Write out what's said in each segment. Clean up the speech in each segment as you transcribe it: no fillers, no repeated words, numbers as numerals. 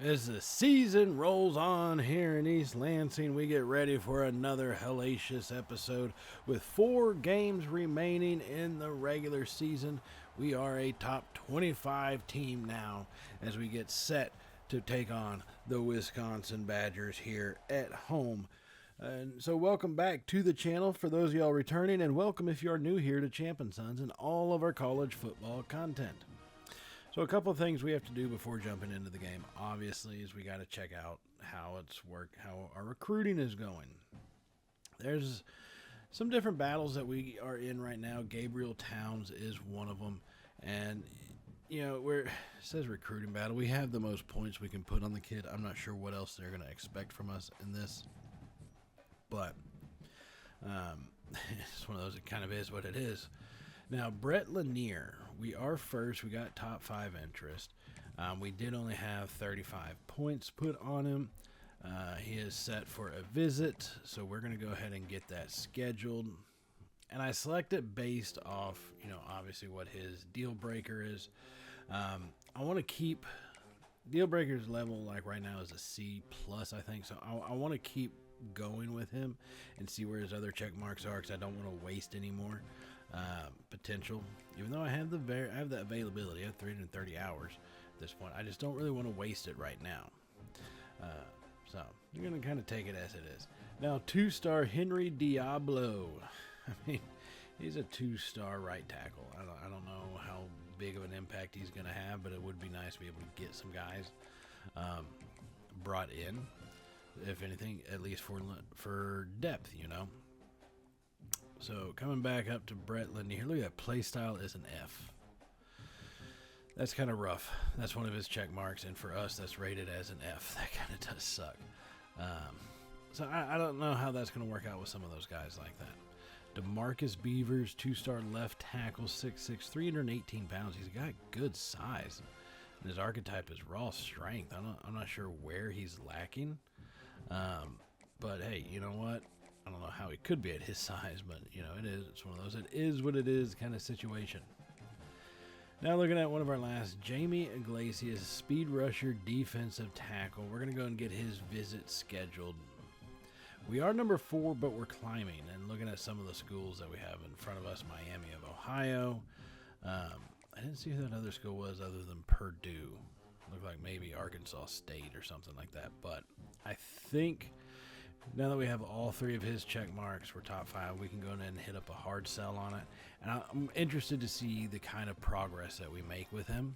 As the season rolls on here in East Lansing, we get ready for another hellacious episode. With 4 games remaining in the regular season, we are a top 25 team now as we get set to take on the Wisconsin Badgers here at home. And so welcome back to the channel for those of y'all returning, and welcome if you are new here to Champ & Sons and all of our college football content. So a couple of things we have to do before jumping into the game, obviously, is we got to check out how our recruiting is going. There's some different battles that we are in right now. Gabriel Towns is one of them, and you know, it says recruiting battle. We have the most points we can put on the kid. I'm not sure what else they're going to expect from us in this, but it's one of those. It kind of is what it is. Now, Brett Lanier, we are first. We got top 5 interest. We did only have 35 points put on him. He is set for a visit, so we're going to go ahead and get that scheduled. And I select it based off, obviously what his deal breaker is. I want to keep deal breaker's level, like right now, is a C+, I think. So I want to keep going with him and see where his other check marks are, because I don't want to waste any more potential. Even though I have the availability, I have 330 hours at this point. I just don't really want to waste it right now. So you're going to kind of take it as it is. Now, 2-star Henry Diablo. I mean, he's a 2-star right tackle. I don't know how big of an impact he's going to have, but it would be nice to be able to get some guys brought in, if anything, at least for depth, So coming back up to Brett Lanier, look at that, play style is an F. That's kind of rough. That's one of his check marks, and for us, that's rated as an F. That kind of does suck. So I don't know how that's going to work out with some of those guys like that. DeMarcus Beavers, 2-star left tackle, 6'6", 318 pounds. He's got good size, and his archetype is raw strength. I'm not sure where he's lacking, but hey, you know what? I don't know how he could be at his size, but it is. It's one of those. It is what it is kind of situation. Now looking at one of our last, Jamie Iglesias, speed rusher, defensive tackle. We're going to go and get his visit scheduled. We are number 4, but we're climbing. And looking at some of the schools that we have in front of us, Miami of Ohio. I didn't see who that other school was other than Purdue. Looked like maybe Arkansas State or something like that. But I think now that we have all 3 of his check marks, we're top 5, we can go in and hit up a hard sell on it. And I'm interested to see the kind of progress that we make with him.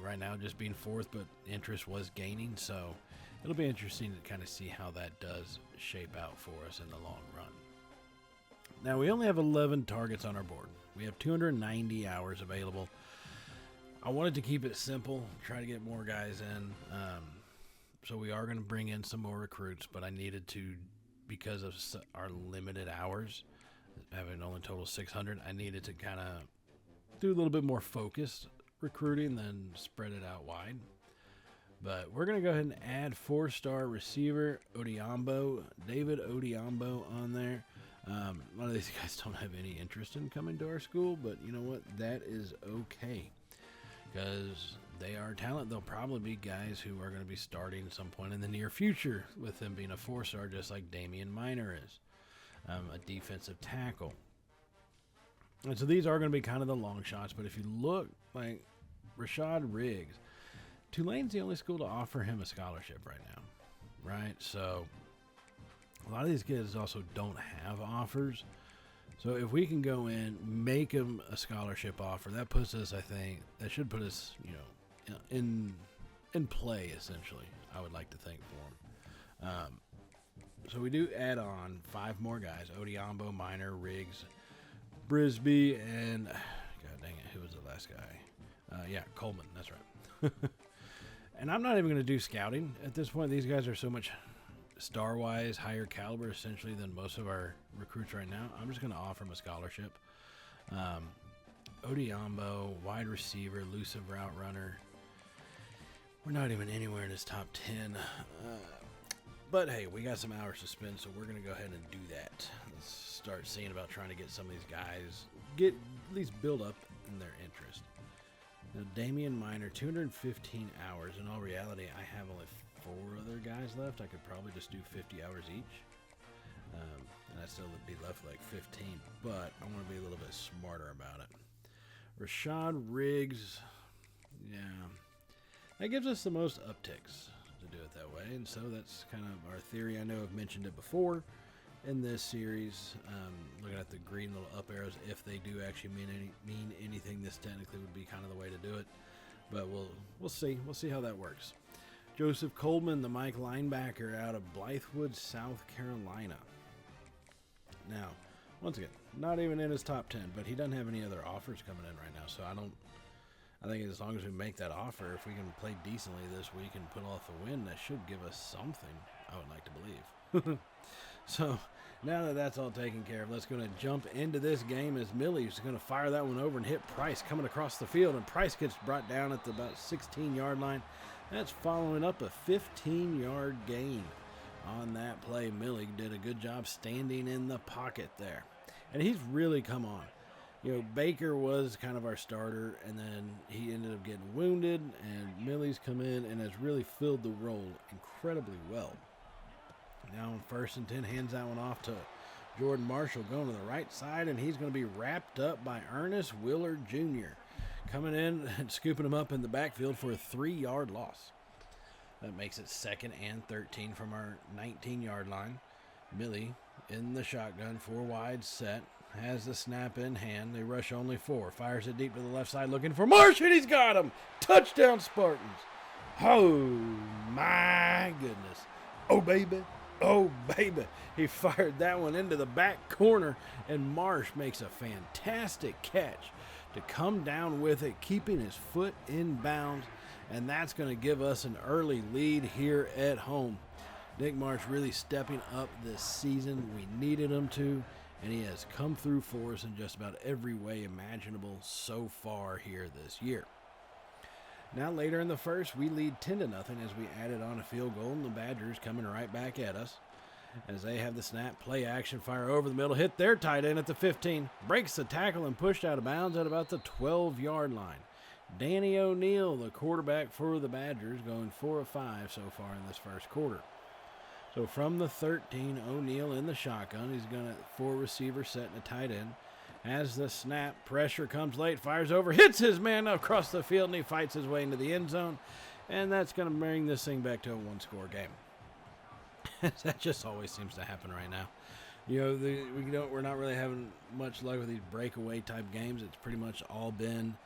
Right now just being 4th, but interest was gaining, so it'll be interesting to kind of see how that does shape out for us in the long run. Now, we only have 11 targets on our board. We have 290 hours available. I wanted to keep it simple, try to get more guys in. So we are going to bring in some more recruits, but I needed to, because of our limited hours, having only total 600, I needed to kind of do a little bit more focused recruiting than spread it out wide. But we're going to go ahead and add 4-star receiver David Odiambo on there. A lot of these guys don't have any interest in coming to our school, but you know what? That is okay, because they are talent. They'll probably be guys who are going to be starting at some point in the near future, with them being a 4-star, just like Damian Minor is, a defensive tackle. And so these are going to be kind of the long shots, but if you look, like Rashad Riggs, Tulane's the only school to offer him a scholarship right now, right? So a lot of these kids also don't have offers. So if we can go in, make him a scholarship offer, that puts us, I think, that should put us, in play, essentially, I would like to think, for him. So we do add on 5 more guys: Odiambo, Minor, Riggs, Brisby, and God dang it, who was the last guy? Coleman, that's right. And I'm not even going to do scouting at this point. These guys are so much star-wise higher caliber, essentially, than most of our recruits right now. I'm just going to offer them a scholarship. Odiambo, wide receiver, elusive route runner. We're not even anywhere in his top 10. But hey, we got some hours to spend, so we're going to go ahead and do that. Let's start seeing about trying to get some of these guys, at least build up in their interest. Now, Damian Minor, 215 hours. In all reality, I have only 4 other guys left. I could probably just do 50 hours each. And I still would be left with like 15. But I want to be a little bit smarter about it. Rashad Riggs, yeah. That gives us the most upticks to do it that way. And so that's kind of our theory. I know I've mentioned it before in this series. Looking at the green little up arrows, if they do actually mean anything, this technically would be kind of the way to do it. But we'll see. We'll see how that works. Joseph Coleman, the Mike linebacker out of Blythewood, South Carolina. Now, once again, not even in his top 10, but he doesn't have any other offers coming in right now. So I think as long as we make that offer, if we can play decently this week and put off a win, that should give us something, I would like to believe. So now that that's all taken care of, let's go and jump into this game as Millie's going to fire that one over and hit Price coming across the field. And Price gets brought down at the about 16-yard line. That's following up a 15-yard gain on that play. Millie did a good job standing in the pocket there. And he's really come on. You know, Baker was kind of our starter, and then he ended up getting wounded, and Millie's come in and has really filled the role incredibly well. Now on 1st and 10, hands that one off to Jordan Marshall going to the right side, and he's going to be wrapped up by Ernest Willard Jr. coming in and scooping him up in the backfield for a 3-yard loss. That makes it 2nd and 13 from our 19-yard line. Millie in the shotgun, 4 wide set, has the snap in hand. They rush only 4. Fires it deep to the left side looking for Marsh, and he's got him. Touchdown, Spartans. Oh, my goodness. Oh, baby. Oh, baby. He fired that one into the back corner, and Marsh makes a fantastic catch to come down with it, keeping his foot in bounds, and that's going to give us an early lead here at home. Nick Marsh really stepping up this season. We needed him to, and he has come through for us in just about every way imaginable so far here this year. Now later in the first, we lead 10-0 as we added on a field goal, and the Badgers coming right back at us as they have the snap, play action, fire over the middle, hit their tight end at the 15, breaks the tackle and pushed out of bounds at about the 12-yard line. Danny O'Neal, the quarterback for the Badgers, going 4 of 5 so far in this first quarter. So from the 13, O'Neal in the shotgun. He's going to 4 receiver set and a tight end. As the snap, pressure comes late, fires over, hits his man across the field, and he fights his way into the end zone. And that's going to bring this thing back to a 1-score game. That just always seems to happen right now. You know, we're not really having much luck with these breakaway type games. It's pretty much all been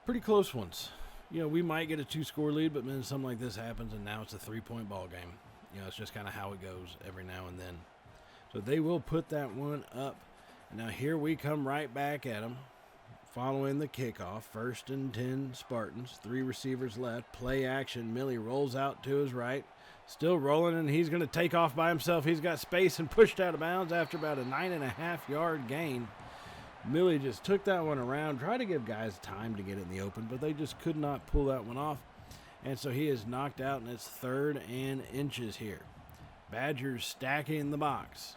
pretty close ones. You know, we might get a 2-score lead, but then something like this happens, and now it's a 3-point ball game. You know, it's just kind of how it goes every now and then. So they will put that one up. Now here we come right back at them. Following the kickoff, 1st and 10 Spartans, 3 receivers left, play action. Millie rolls out to his right, still rolling, and he's going to take off by himself. He's got space and pushed out of bounds after about a 9.5-yard gain. Millie just took that one around, tried to give guys time to get it in the open, but they just could not pull that one off. And so he is knocked out, and it's 3rd and inches here. Badgers stacking the box.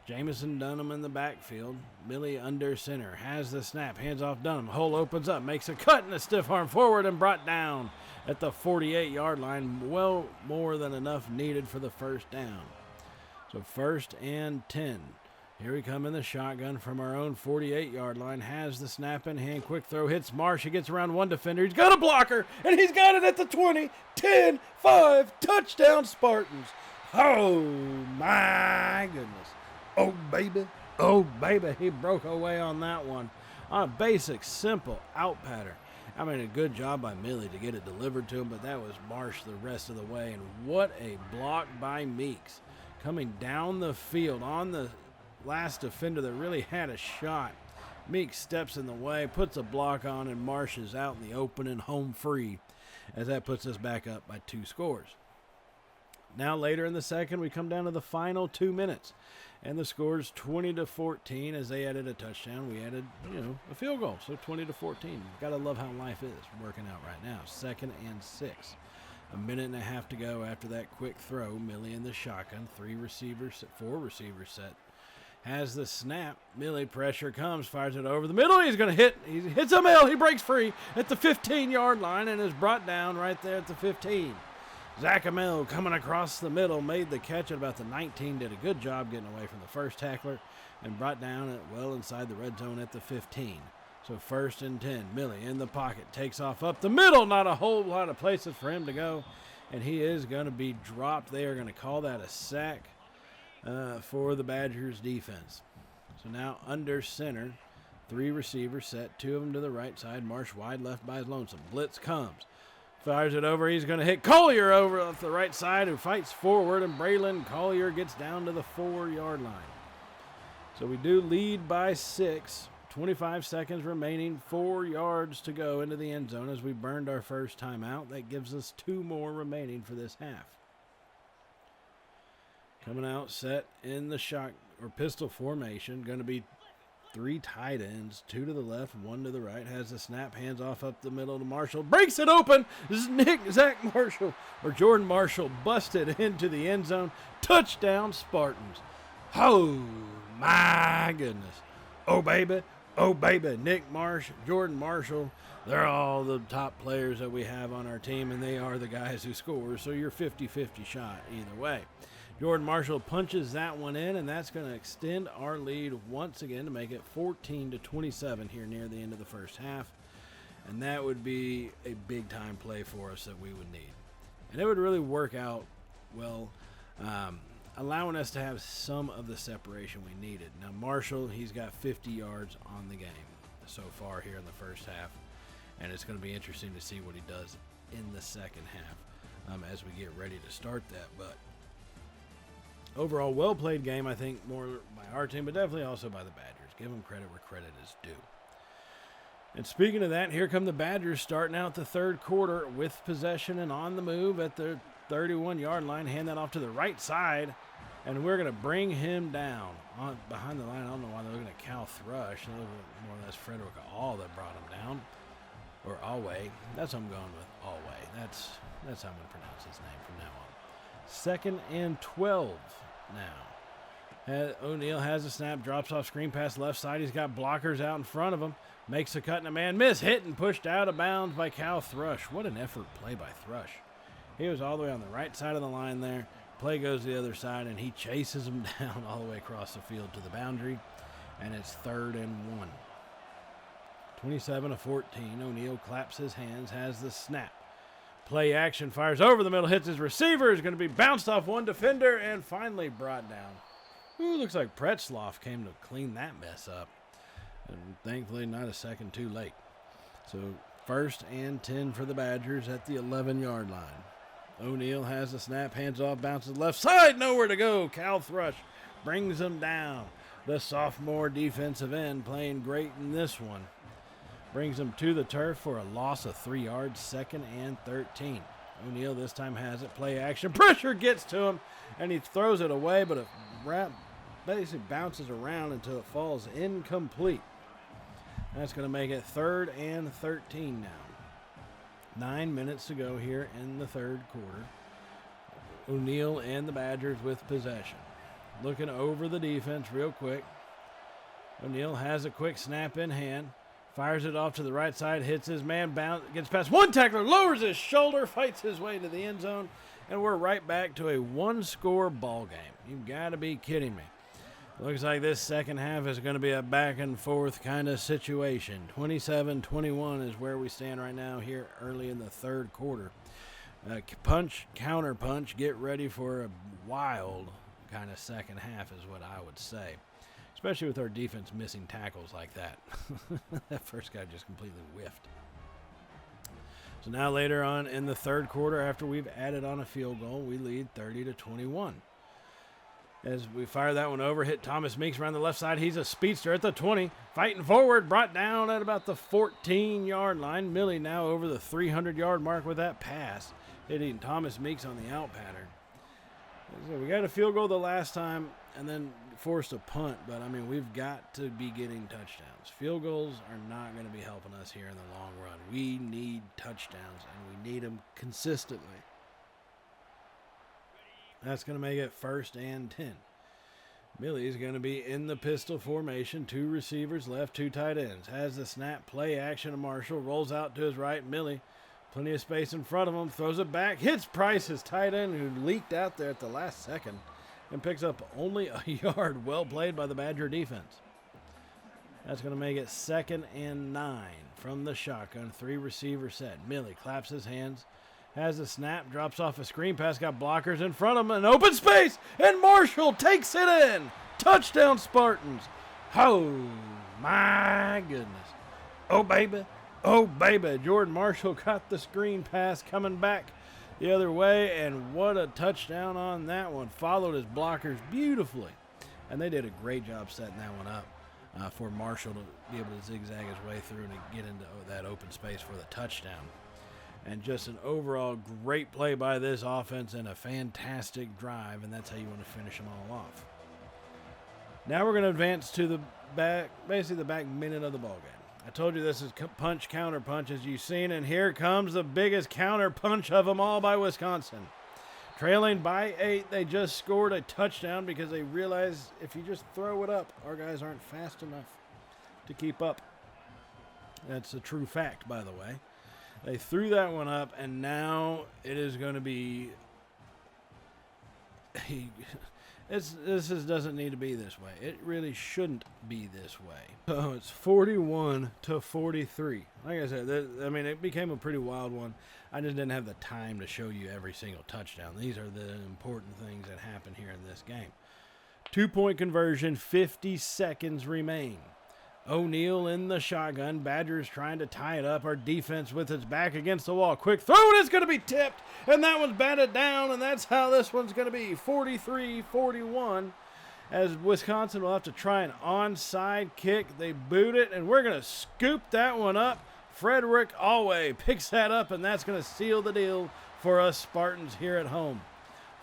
Jamison Dunham in the backfield. Millie under center. Has the snap. Hands off Dunham. Hole opens up. Makes a cut and a stiff arm forward and brought down at the 48-yard line. Well, more than enough needed for the first down. So 1st and 10. Here we come in the shotgun from our own 48-yard line. Has the snap in hand. Quick throw. Hits Marsh. He gets around one defender. He's got a blocker. And he's got it at the 20. 10, 5. Touchdown Spartans. Oh, my goodness. Oh, baby. Oh, baby. He broke away on that one. On a basic, simple out pattern. I mean, a good job by Millie to get it delivered to him, but that was Marsh the rest of the way. And what a block by Meeks. Coming down the field on the last defender that really had a shot. Meeks steps in the way, puts a block on, and Marsh is out in the open and home free as that puts us back up by 2 scores. Now later in the second, we come down to the final 2 minutes. And the score's 20-14 as they added a touchdown. We added, a field goal, so 20-14. Got to love how life is working out right now. 2nd and 6. A minute and a half to go after that quick throw. Millie in the shotgun, 4 receivers set. has the snap. Millie, pressure comes, fires it over the middle. He's going to hit. He hits a mill. He breaks free at the 15-yard line and is brought down right there at the 15. Zach Amell coming across the middle, made the catch at about the 19, did a good job getting away from the first tackler, and brought down it well inside the red zone at the 15. So 1st and 10. Millie in the pocket, takes off up the middle. Not a whole lot of places for him to go, and he is going to be dropped. They are going to call that a sack for the Badgers defense. So now under center, 3 receivers set, 2 of them to the right side. Marsh wide left by his lonesome. Blitz comes. Fires it over. He's going to hit Collier over off the right side, who fights forward, and Braylon Collier gets down to the 4-yard line. So we do lead by 6. 25 seconds remaining, 4 yards to go into the end zone as we burned our first timeout. That gives us 2 more remaining for this half. Coming out set in the shot or pistol formation. Going to be 3 tight ends, 2 to the left, 1 to the right. Has the snap, hands off up the middle to Marshall. Breaks it open. Zach Marshall or Jordan Marshall busted into the end zone. Touchdown Spartans. Oh my goodness. Oh baby. Oh baby. Nick Marsh, Jordan Marshall. They're all the top players that we have on our team, and they are the guys who score. So you're 50-50 shot either way. Jordan Marshall punches that one in, and that's going to extend our lead once again to make it 14-27 here near the end of the first half. And that would be a big-time play for us that we would need. And it would really work out well, allowing us to have some of the separation we needed. Now, Marshall, he's got 50 yards on the game so far here in the first half, and it's going to be interesting to see what he does in the second half as we get ready to start that. But overall, well-played game, I think, more by our team, but definitely also by the Badgers. Give them credit where credit is due. And speaking of that, here come the Badgers starting out the third quarter with possession and on the move at the 31-yard line. Hand that off to the right side, and we're going to bring him down behind the line. I don't know why they're looking at Cal Thrush. They're more or less Frederick All that brought him down, or Alway. That's what I'm going with, Alway. That's how I'm going to pronounce his name from now on. 2nd and 12 now. O'Neal has a snap, drops off screen pass left side. He's got blockers out in front of him. Makes a cut and a man miss. Hit and pushed out of bounds by Cal Thrush. What an effort play by Thrush. He was all the way on the right side of the line there. Play goes to the other side, and he chases him down all the way across the field to the boundary. And it's 3rd and 1. 27-14. O'Neal claps his hands, has the snap. Play action, fires over the middle, hits his receiver. Is going to be bounced off one defender and finally brought down. Ooh, looks like Pretzloff came to clean that mess up. And thankfully not a second too late. So 1st and 10 for the Badgers at the 11-yard line. O'Neal has the snap, hands off, bounces left side, nowhere to go. Cal Thrush brings him down. The sophomore defensive end playing great in this one. Brings him to the turf for a loss of 3 yards, 2nd and 13. O'Neal this time has it, play action. Pressure gets to him, and he throws it away, but it basically bounces around until it falls incomplete. That's going to make it 3rd and 13 now. 9 minutes to go here in the third quarter. O'Neal and the Badgers with possession. Looking over the defense real quick. O'Neal has a quick snap in hand. Fires it off to the right side, hits his man, gets past one tackler, lowers his shoulder, fights his way to the end zone, and we're right back to a 1-score ball game. You've got to be kidding me. Looks like this second half is going to be a back-and-forth kind of situation. 27-21 is where we stand right now here early in the third quarter. Punch, counter-punch, get ready for a wild kind of second half is what I would say. Especially with our defense missing tackles like that. That first guy just completely whiffed. So now later on in the third quarter, after we've added on a field goal, we lead 30-21. As we fire that one over, hit Thomas Meeks around the left side. He's a speedster at the 20. Fighting forward, brought down at about the 14-yard line. Millie now over the 300-yard mark with that pass. Hitting Thomas Meeks on the out pattern. So we got a field goal the last time and then forced a punt, but I mean, we've got to be getting touchdowns. Field goals are not going to be helping us here in the long run. We need touchdowns, and we need them consistently. That's going to make it 1st and 10. Millie's going to be in the pistol formation. 2 receivers left, 2 tight ends. Has the snap, play action to Marshall. Rolls out to his right. Millie, plenty of space in front of him. Throws it back. Hits Price, his tight end, who leaked out there at the last second. And picks up only a yard. Well played by the Badger defense. That's going to make it 2nd and 9 from the shotgun. 3 receiver set. Millie claps his hands. Has a snap, drops off a screen pass, got blockers in front of him, an open space, and Marshall takes it in. Touchdown, Spartans. Oh, my goodness. Oh, baby. Oh, baby. Jordan Marshall got the screen pass coming back the other way, and what a touchdown on that one. Followed his blockers beautifully, and they did a great job setting that one up for Marshall to be able to zigzag his way through and get into that open space for the touchdown. And just an overall great play by this offense and a fantastic drive, and that's how you want to finish them all off. Now we're going to advance to the back, basically the back minute of the ballgame. I told you this is punch, counter punch, as you've seen, and here comes the biggest counter punch of them all by Wisconsin. Trailing by 8, they just scored a touchdown because they realized if you just throw it up, our guys aren't fast enough to keep up. That's a true fact, by the way. They threw that one up, and now it is going to be. This doesn't need to be this way. It really shouldn't be this way. So it's 41-43. Like I said, it became a pretty wild one. I just didn't have the time to show you every single touchdown. These are the important things that happen here in this game. 2-point conversion, 50 seconds remain. O'Neal in the shotgun. Badgers trying to tie it up. Our defense with its back against the wall. Quick throw, and it's going to be tipped. And that one's batted down, and that's how this one's going to be. 43-41. As Wisconsin will have to try an onside kick. They boot it, and we're going to scoop that one up. Frederick Alway picks that up, and that's going to seal the deal for us Spartans here at home.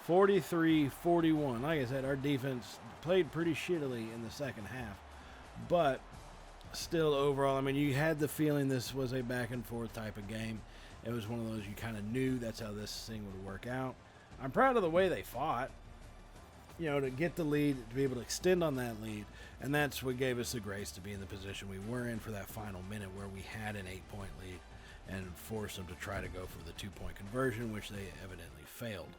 43-41. Like I said, our defense played pretty shittily in the second half. But still, overall, you had the feeling this was a back-and-forth type of game. It was one of those you kind of knew that's how this thing would work out. I'm proud of the way they fought, to get the lead, to be able to extend on that lead, and that's what gave us the grace to be in the position we were in for that final minute where we had an 8-point lead and forced them to try to go for the 2-point conversion, which they evidently failed.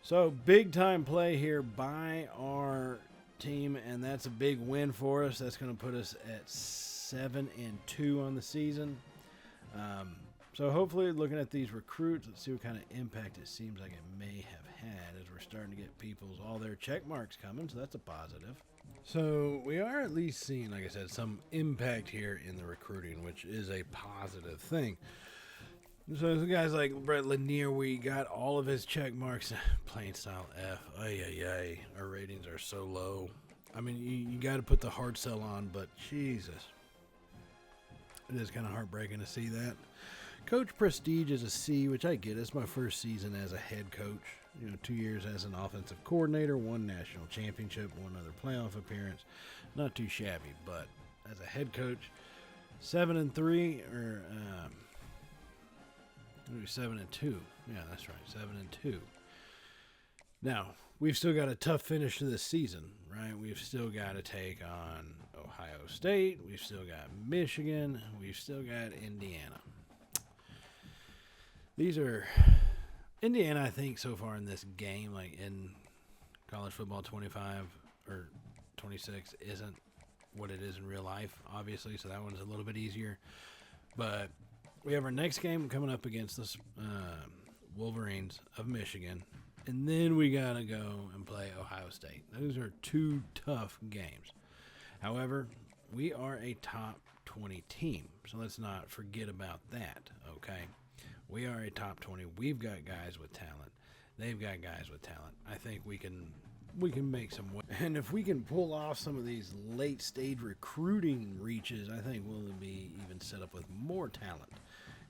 So, big-time play here by our team, and that's a big win for us. That's going to put us at 7-2 on the season. So hopefully, looking at these recruits, let's see what kind of impact it seems like it may have had as we're starting to get all their check marks coming, so that's a positive. So we are at least seeing, like I said, some impact here in the recruiting, which is a positive thing. So the guys like Brett Lanier, we got all of his check marks. Plain style F. Our ratings are so low. You got to put the hard sell on, but Jesus. It is kind of heartbreaking to see that. Coach Prestige is a C, which I get. It's my first season as a head coach. 2 years as an offensive coordinator, 1 national championship, 1 other playoff appearance. Not too shabby, but as a head coach, 7-3 or 7-2. Yeah, that's right, 7-2. Now, we've still got a tough finish to this season, right? We've still got to take on Ohio State. We've still got Michigan. We've still got Indiana. These are Indiana, I think, so far in this game, like in college football 25 or 26, isn't what it is in real life, obviously, so that one's a little bit easier. But we have our next game coming up against the Wolverines of Michigan, and then we got to go and play Ohio State. Those are 2 tough games. However, we are a top 20 team, so let's not forget about that, okay? We are a top 20. We've got guys with talent. They've got guys with talent. I think we can make some way. And if we can pull off some of these late-stage recruiting reaches, I think we'll be even set up with more talent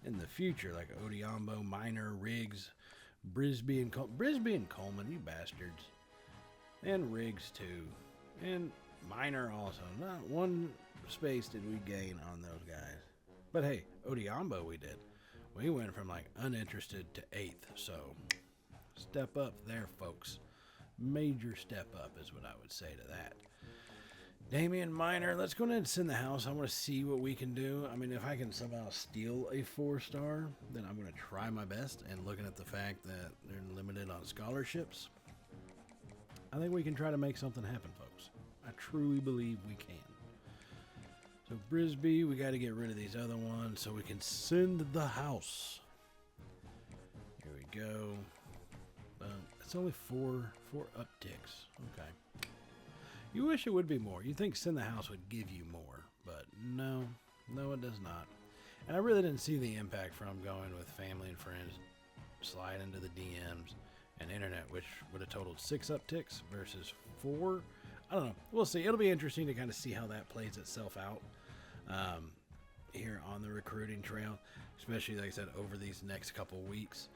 in the future, like Odiombo, Minor, Riggs, Brisby and Coleman, you bastards. And Riggs, too. And Minor also. Not one space did we gain on those guys. But hey, Odiombo we did. We went from uninterested to 8th, so step up there, folks. Major step up is what I would say to that. Damian Minor, let's go ahead and send the house. I want to see what we can do. I mean, if I can somehow steal a 4-star, then I'm going to try my best. And looking at the fact that they're limited on scholarships, I think we can try to make something happen, folks. I truly believe we can. So Brisbee, we got to get rid of these other ones so we can send the house. Here we go. It's only four upticks. Okay. You wish it would be more. You think send the house would give you more, but no, it does not. And I really didn't see the impact from going with family and friends, slide into the DMs and internet, which would have totaled 6 upticks versus 4. I don't know. We'll see. It'll be interesting to kind of see how that plays itself out here on the recruiting trail, especially, like I said, over these next couple weeks.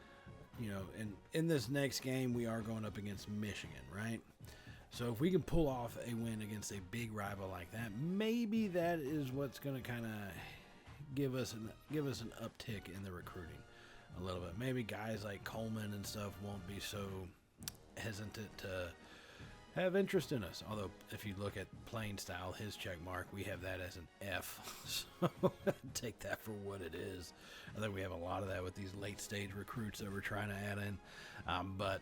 You know, and in this next game, we are going up against Michigan, right? So if we can pull off a win against a big rival like that, maybe that is what's going to kind of give us an uptick in the recruiting a little bit. Maybe guys like Coleman and stuff won't be so hesitant to have interest in us. Although if you look at playing style, his check mark, we have that as an F. So take that for what it is. I think we have a lot of that with these late stage recruits that we're trying to add in. But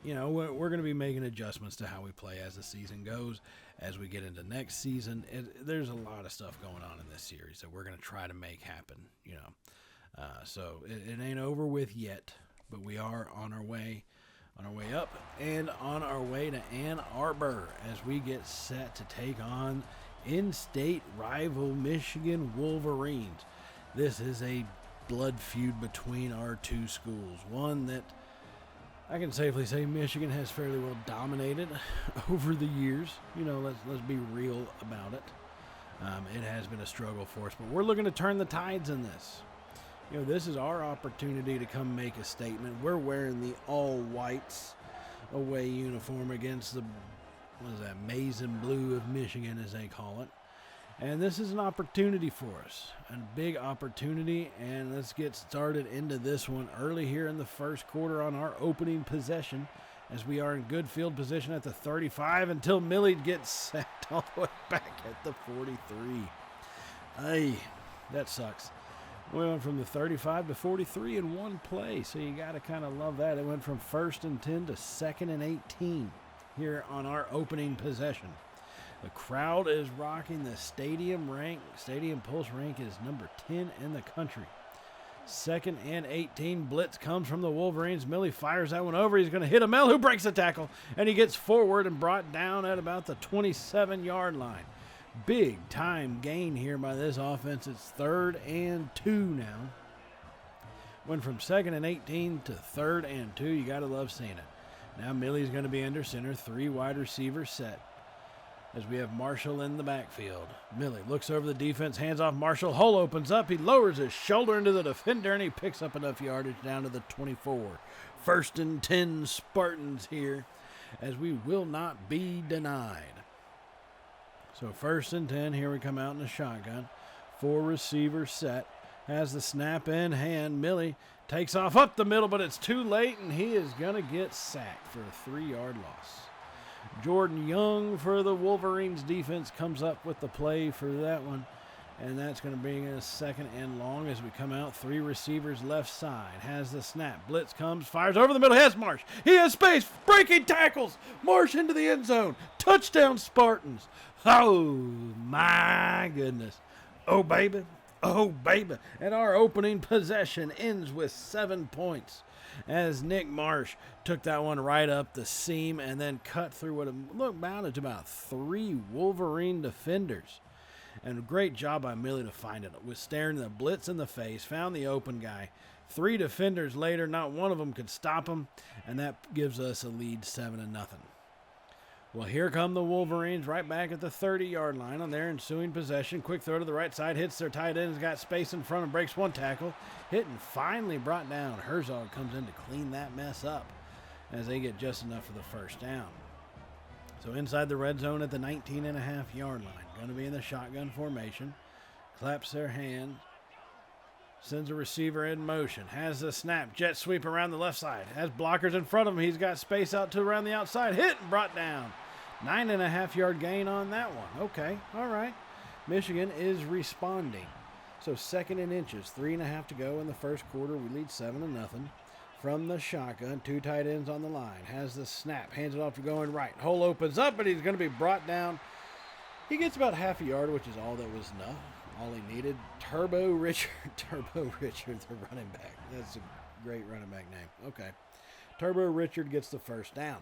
you know, we're going to be making adjustments to how we play as the season goes. As we get into next season, there's a lot of stuff going on in this series that we're going to try to make happen, you know. So it ain't over with yet, but we are on our way up and on our way to Ann Arbor as we get set to take on in-state rival Michigan Wolverines. This is a blood feud between our two schools, one that I can safely say Michigan has fairly well dominated over the years. You know, let's be real about it. It has been a struggle for us, but we're looking to turn the tides in this. You know, this is our opportunity to come make a statement. We're wearing the all-whites away uniform against the, maize and blue of Michigan, as they call it. And this is an opportunity for us, a big opportunity, and let's get started into this one early here in the first quarter on our opening possession as we are in good field position at the 35 until Millie gets sacked all the way back at the 43. Ay, that sucks. We went from the 35 to 43 in one play, so you got to kind of love that. It went from 1st and 10 to 2nd and 18 here on our opening possession. The crowd is rocking. The stadium pulse rank is number 10 in the country. 2nd and 18. Blitz comes from the Wolverines. Millie fires that one over. He's going to hit a Mel, who breaks the tackle, and he gets forward and brought down at about the 27-yard line. Big time gain here by this offense. It's 3rd and 2 now. Went from 2nd and 18 to 3rd and 2. You got to love seeing it. Now Millie's going to be under center. 3 wide receivers set. As we have Marshall in the backfield. Millie looks over the defense, hands off Marshall. Hole opens up. He lowers his shoulder into the defender, and he picks up enough yardage down to the 24. 1st and 10 Spartans here, as we will not be denied. So 1st and 10, here we come out in the shotgun. 4 receivers set. Has the snap in hand. Millie takes off up the middle, but it's too late, and he is going to get sacked for a 3-yard loss. Jordan Young for the Wolverines defense comes up with the play for that one. And that's going to bring us 2nd and long as we come out. 3 receivers left side. Has the snap. Blitz comes, fires over the middle. Has Marsh. He has space. Breaking tackles. Marsh into the end zone. Touchdown Spartans. Oh, my goodness. Oh, baby. Oh, baby. And our opening possession ends with 7 points, as Nick Marsh took that one right up the seam and then cut through what amounted to about 3 Wolverine defenders. And a great job by Millie to find it. Was staring the blitz in the face, found the open guy. 3 defenders later, not one of them could stop him, and that gives us a lead 7-0. Well, here come the Wolverines right back at the 30-yard line on their ensuing possession. Quick throw to the right side, hits their tight end, has got space in front and breaks 1 tackle. Hit and finally brought down. Herzog comes in to clean that mess up as they get just enough for the 1st down. So inside the red zone at the 19.5-yard line. Going to be in the shotgun formation. Claps their hands. Sends a receiver in motion. Has the snap. Jet sweep around the left side. Has blockers in front of him. He's got space out to around the outside. Hit and brought down. 9.5-yard gain on that one. Okay, all right. Michigan is responding. So 2nd and inches. 3.5 to go in the first quarter. We lead 7-0 from the shotgun. 2 tight ends on the line. Has the snap. Hands it off to going right. Hole opens up, but he's going to be brought down. He gets about half a yard, which is all that was enough. All he needed. Turbo Richard, the running back. That's a great running back name. Okay. Turbo Richard gets the first down.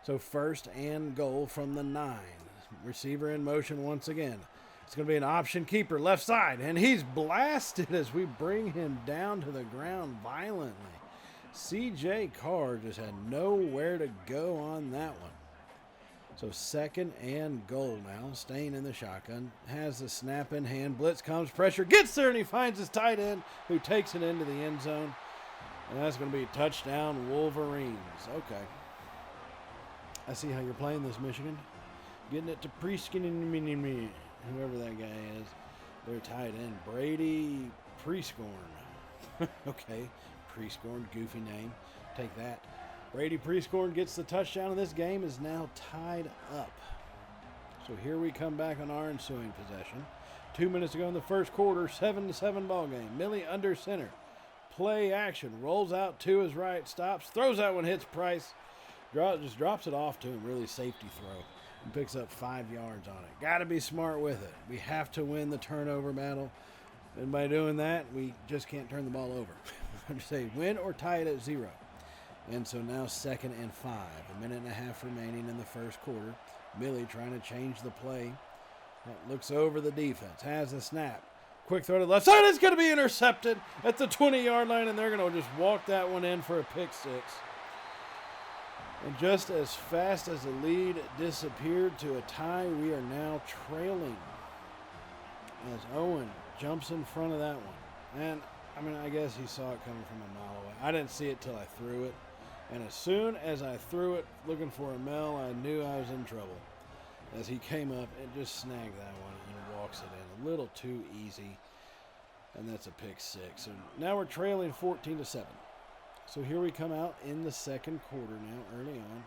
So 1st and goal from the 9. Receiver in motion once again. It's going to be an option keeper left side, and he's blasted as we bring him down to the ground violently. C.J. Carr just had nowhere to go on that one. So 2nd and goal now, staying in the shotgun. Has the snap in hand. Blitz comes, pressure, gets there, and he finds his tight end who takes it into the end zone. And that's going to be a touchdown, Wolverines. Okay. I see how you're playing this, Michigan. Getting it to Preskin, whoever that guy is. Their tight end, Brady Prescorn. Okay. Prescorn, goofy name. Take that. Brady Prescorn gets the touchdown, and this game is now tied up. So here we come back on our ensuing possession. 2 minutes to go in the first quarter, 7-7 ball game. Millie under center. Play action. Rolls out to his right, stops, throws that one, hits Price. Just drops it off to him, really safety throw. And picks up 5 yards on it. Got to be smart with it. We have to win the turnover battle. And by doing that, we just can't turn the ball over. I'm just saying, win or tie it at 0. And so now 2nd and 5. 1.5 minutes remaining in the first quarter. Millie trying to change the play. Looks over the defense. Has the snap. Quick throw to the left side. It's going to be intercepted at the 20-yard line, and they're going to just walk that one in for a pick 6. And just as fast as the lead disappeared to a tie, we are now trailing as Owen jumps in front of that one. And, I guess he saw it coming from a mile away. I didn't see it till I threw it. And as soon as I threw it, looking for a Mel, I knew I was in trouble. As he came up and just snagged that one and walks it in. A little too easy. And that's a pick 6. So now we're trailing 14-7. So here we come out in the second quarter now, early on.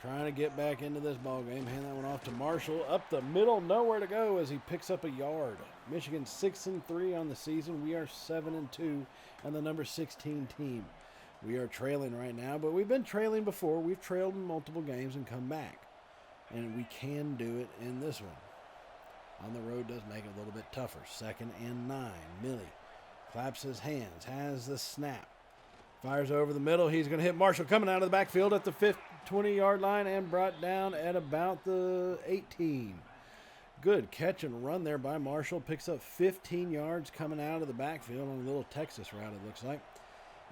Trying to get back into this ball game. Hand that one off to Marshall. Up the middle, nowhere to go as he picks up a yard. Michigan 6-3 on the season. We are 7-2 and the number 16 team. We are trailing right now, but we've been trailing before. We've trailed in multiple games and come back. And we can do it in this one. On the road does make it a little bit tougher. 2nd and 9. Millie claps his hands. Has the snap. Fires over the middle. He's going to hit Marshall coming out of the backfield at the 20-yard line and brought down at about the 18. Good catch and run there by Marshall. Picks up 15 yards coming out of the backfield on a little Texas route, it looks like.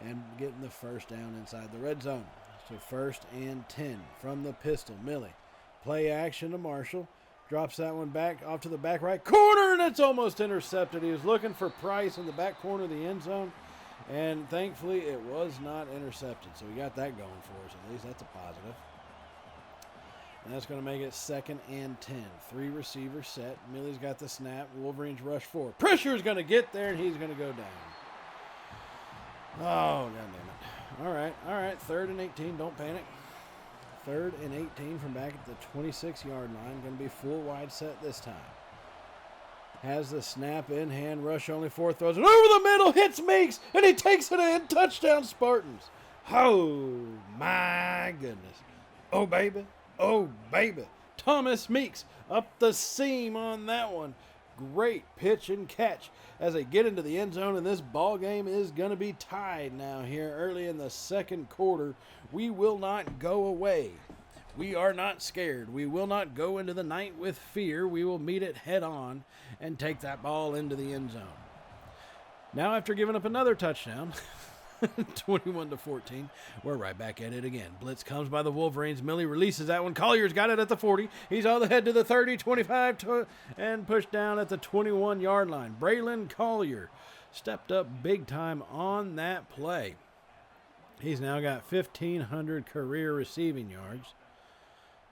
And getting the first down inside the red zone. So 1st and 10 from the pistol. Millie. Play action to Marshall. Drops that one back off to the back right corner, and it's almost intercepted. He was looking for Price in the back corner of the end zone. And thankfully, it was not intercepted. So we got that going for us. At least that's a positive. And that's going to make it 2nd and 10. 3 receivers set. Millie's got the snap. Wolverines rush 4. Pressure is going to get there, and he's going to go down. Oh, goddammit. All right. 3rd and 18. Don't panic. 3rd and 18 from back at the 26-yard line. Going to be full wide set this time. Has the snap in hand, rush only 4, throws it over the middle, hits Meeks, and he takes it in. Touchdown, Spartans. Oh, my goodness. Oh, baby. Oh, baby. Thomas Meeks up the seam on that one. Great pitch and catch as they get into the end zone, and this ball game is going to be tied now here early in the second quarter. We will not go away. We are not scared. We will not go into the night with fear. We will meet it head on and take that ball into the end zone. Now, after giving up another touchdown, 21-14, we're right back at it again. Blitz comes by the Wolverines. Millie releases that one. Collier's got it at the 40. He's all the head to the 30, 25, and pushed down at the 21-yard line. Braylon Collier stepped up big time on that play. He's now got 1,500 career receiving yards.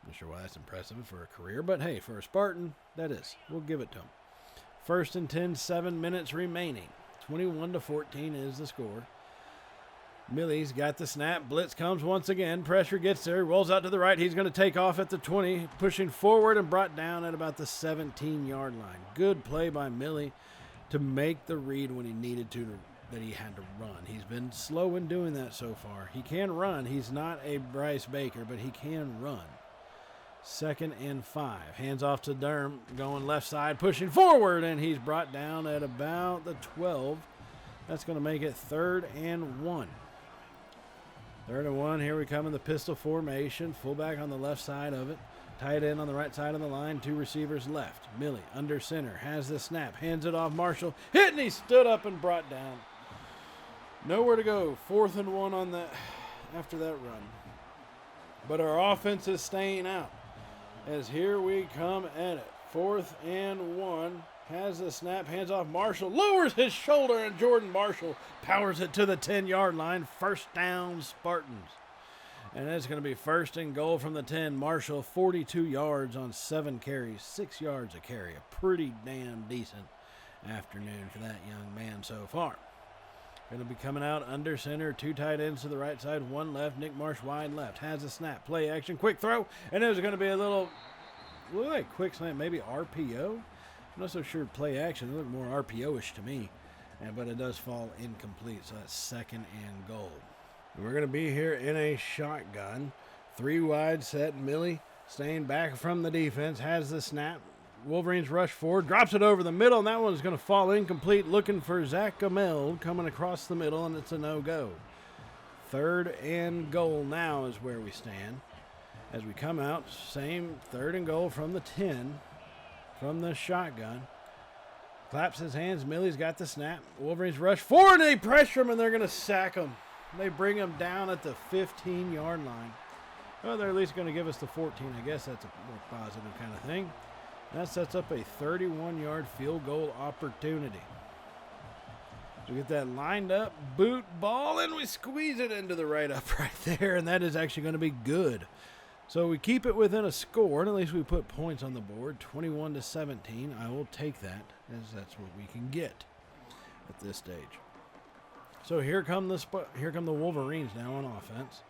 Not sure why that's impressive for a career, but hey, for a Spartan, that is. We'll give it to him. 1st and 10, 7 minutes remaining. 21-14 is the score. Millie's got the snap. Blitz comes once again. Pressure gets there. Rolls out to the right. He's going to take off at the 20. Pushing forward and brought down at about the 17-yard line. Good play by Millie to make the read when he needed to, that he had to run. He's been slow in doing that so far. He can run. He's not a Bryce Baker, but he can run. 2nd and 5. Hands off to Durham. Going left side. Pushing forward. And he's brought down at about the 12. That's going to make it 3rd and 1. 3rd and 1, here we come in the pistol formation. Fullback on the left side of it. Tight end on the right side of the line. 2 receivers left. Millie under center. Has the snap. Hands it off Marshall. Hit, and he stood up and brought down. Nowhere to go. 4th and 1 on that after that run. But our offense is staying out. As here we come at it. 4th and 1. Has the snap, hands off Marshall, lowers his shoulder, and Jordan Marshall powers it to the 10-yard line. 1st down, Spartans. And it's going to be 1st and goal from the 10. Marshall, 42 yards on 7 carries, 6 yards a carry. A pretty damn decent afternoon for that young man so far. Going to be coming out under center, 2 tight ends to the right side, 1 left. Nick Marsh wide left. Has a snap, play action, quick throw, and there's going to be a little, look like quick slant, maybe RPO. I'm not so sure play action. It looked more RPO-ish to me, but it does fall incomplete, so that's 2nd and goal. We're going to be here in a shotgun. 3 wide set. Millie staying back from the defense. Has the snap. Wolverines rush forward. Drops it over the middle, and that one's going to fall incomplete. Looking for Zach Gamel coming across the middle, and it's a no-go. 3rd and goal now is where we stand. As we come out, same 3rd and goal from the 10. From the shotgun. Claps his hands. Millie's got the snap. Wolverines rush forward, and they pressure him, and they're going to sack him. They bring him down at the 15-yard line. Well, they're at least going to give us the 14. I guess that's a more positive kind of thing. That sets up a 31-yard field goal opportunity. We get that lined up, boot ball, and we squeeze it into the right upright there, and that is actually going to be good. So we keep it within a score, and at least we put points on the board, 21-17. I will take that, as that's what we can get at this stage. So here come the Wolverines now on offense.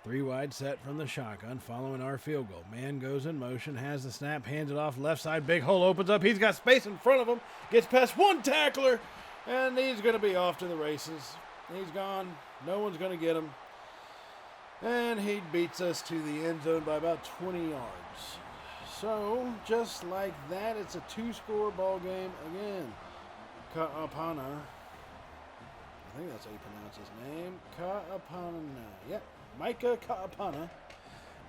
3 wide set from the shotgun, following our field goal. Man goes in motion, has the snap, hands it off left side. Big hole opens up. He's got space in front of him. Gets past 1 tackler, and he's going to be off to the races. He's gone. No one's going to get him. And he beats us to the end zone by about 20 yards. So, just like that, it's a 2-score ball game again. Ka'apana. I think that's how you pronounce his name. Ka'apana. Yep. Micah Ka'apana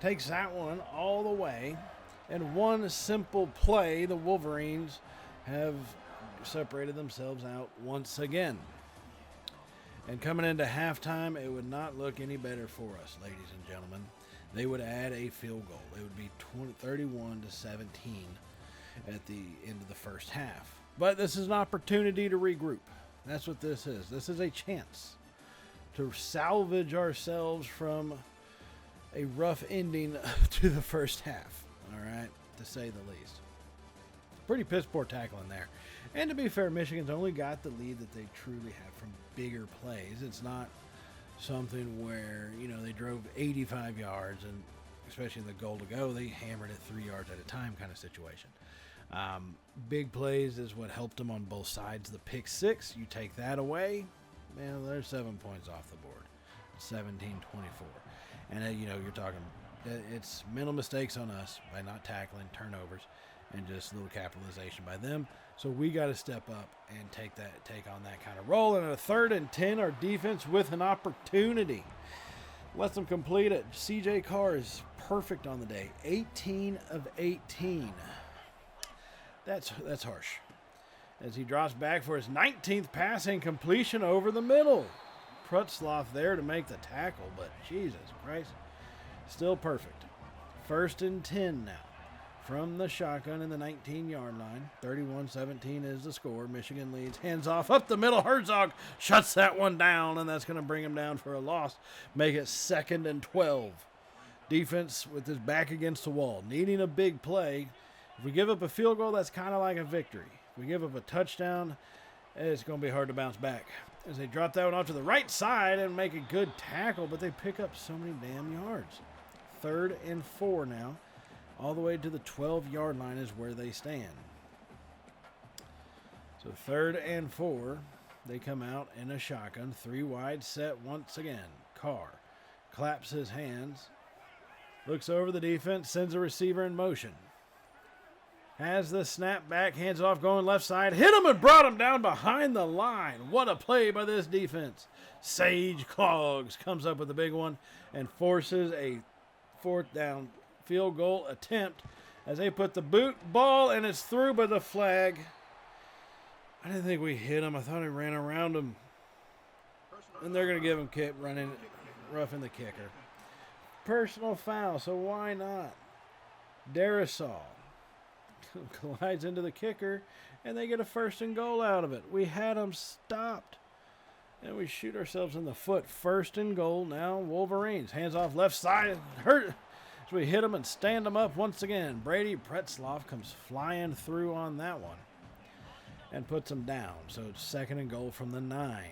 takes that one all the way. And one simple play, the Wolverines have separated themselves out once again. And coming into halftime, it would not look any better for us, ladies and gentlemen. They would add a field goal. It would be 31-17 at the end of the first half. But this is an opportunity to regroup. That's what this is. This is a chance to salvage ourselves from a rough ending to the first half, all right, to say the least. Pretty piss poor tackling there. And to be fair, Michigan's only got the lead that they truly have from bigger plays. It's not something where, they drove 85 yards, and especially in the goal to go, they hammered it 3 yards at a time kind of situation. Big plays is what helped them on both sides. The pick 6, you take that away, man, there's 7 points off the board. 17-24. And, you're talking, it's mental mistakes on us by not tackling, turnovers, and just a little capitalization by them. So we got to step up and take on that kind of role. And at a 3rd and 10, our defense with an opportunity lets them complete it. CJ Carr is perfect on the day. 18 of 18. That's harsh. As he drops back for his 19th passing completion over the middle. Prutzloff there to make the tackle, but Jesus Christ, still perfect. 1st and 10 now. From the shotgun in the 19-yard line. 31-17 is the score. Michigan leads. Hands off up the middle. Herzog shuts that one down, and that's going to bring him down for a loss. Make it 2nd and 12. Defense with his back against the wall. Needing a big play. If we give up a field goal, that's kind of like a victory. If we give up a touchdown, It's going to be hard to bounce back. As they drop that one off to the right side and make a good tackle, but they pick up so many damn yards. 3rd and 4 now. All the way to the 12-yard line is where they stand. So 3rd and 4. They come out in a shotgun. 3 wide set once again. Carr claps his hands. Looks over the defense. Sends a receiver in motion. Has the snap back. Hands off going left side. Hit him and brought him down behind the line. What a play by this defense. Sage Clogs comes up with a big one and forces a 4th down field goal attempt as they put the boot ball and it's through by the flag. I didn't think we hit him. I thought he ran around him. And they're going to give him kick running roughing the kicker. Personal foul, so why not? Darrisaw collides into the kicker and they get a 1st and goal out of it. We had them stopped. And we shoot ourselves in the foot. 1st and goal now. Wolverines. Hands off left side. Hurt. So we hit them and stand them up once again. Brady Pretzloff comes flying through on that one and puts them down. So it's 2nd and goal from the 9.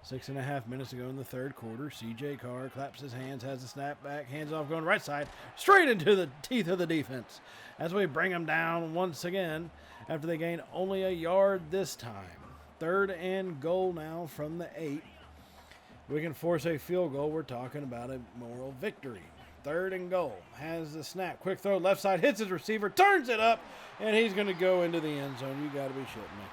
6.5 minutes to go in the 3rd quarter. C.J. Carr claps his hands, has the snap back, hands off going right side, straight into the teeth of the defense as we bring them down once again after they gain only a yard this time. 3rd and goal now from the 8. We can force a field goal. We're talking about a moral victory. 3rd and goal. Has the snap. Quick throw left side. Hits his receiver. Turns it up. And he's going to go into the end zone. You got to be shitting me.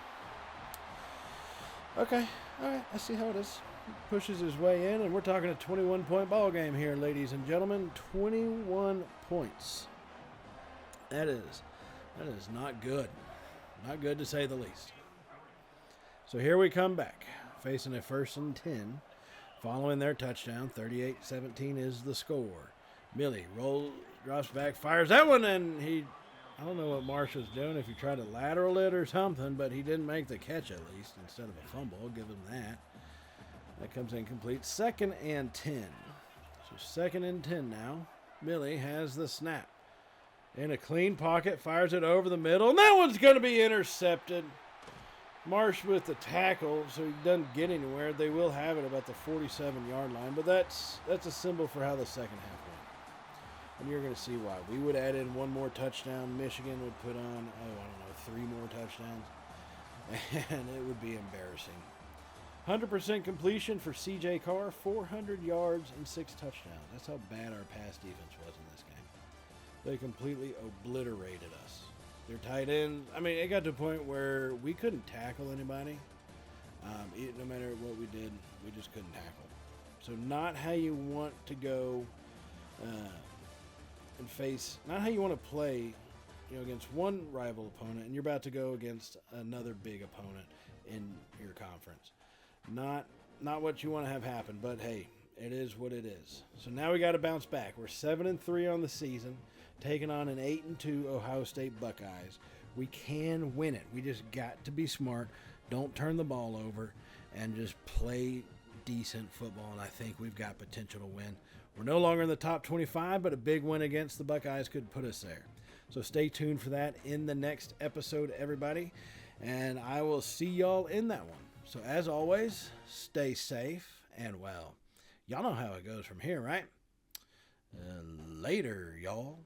Okay. All right. I see how it is. Pushes his way in. And we're talking a 21-point ball game here, ladies and gentlemen. 21 points. That is not good. Not good to say the least. So here we come back, facing a 1st and 10, following their touchdown. 38-17 is the score. Millie drops back, fires that one, and I don't know what Marsh was doing, if he tried to lateral it or something, but he didn't make the catch at least instead of a fumble. I'll give him that. That comes in complete. 2nd and 10. So 2nd and 10 now. Millie has the snap. In a clean pocket, fires it over the middle, and that one's going to be intercepted. Marsh with the tackle, so he doesn't get anywhere. They will have it about the 47-yard line, but that's a symbol for how the second half went. And you're going to see why. We would add in 1 more touchdown. Michigan would put on, 3 more touchdowns, and it would be embarrassing. 100% completion for C.J. Carr, 400 yards and 6 touchdowns. That's how bad our pass defense was in this game. They completely obliterated us. Their tight end, it got to a point where we couldn't tackle anybody. No matter what we did, we just couldn't tackle. So not how you want to go and face, not how you want to play, against one rival opponent, and you're about to go against another big opponent in your conference. Not what you want to have happen, but hey, it is what it is. So now we got to bounce back. We're 7-3 on the season, taking on an 8-2 Ohio State Buckeyes. We can win it. We just got to be smart. Don't turn the ball over and just play decent football, and I think we've got potential to win. We're no longer in the top 25, but a big win against the Buckeyes could put us there. So stay tuned for that in the next episode, everybody, and I will see y'all in that one. So as always, stay safe and well. Y'all know how it goes from here, right? Later, y'all.